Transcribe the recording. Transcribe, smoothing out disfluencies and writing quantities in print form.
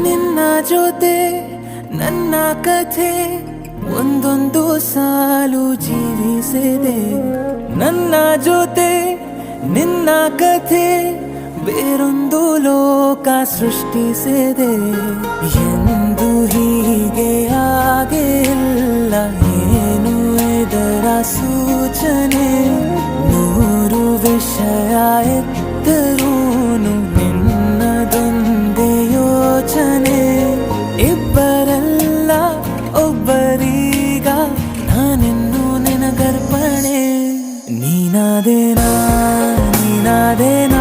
ನಿನ್ನ ಜೊತೆ ನನ್ನ ಕಥೆ ಒಂದೊಂದು ಸಾಲು ಜೀವಿಸಿದೆ. ನನ್ನ ಜೊತೆ ನಿನ್ನ ಕಥೆ ಬೇರೊಂದು ಲೋಕ ಸೃಷ್ಟಿಸಿದೆ. ಎಂದು ಹೀಗೆ ಆಗಿಲ್ಲ, ಏನು ಇದರ ಸೂಚನೆ? ನೂರು ವಿಷಯ ಎತ್ತರೂನು ನಿನ್ನದೊಂದೇ ಯೋಚನೆ. ಇಬ್ಬರಲ್ಲ ಒಬ್ಬರೀಗ ನಾನಿನ್ನು ನಿನಗರ್ಪಣೆ. ನೀನಾದೇನಾ ನೀನಾದೇನಾ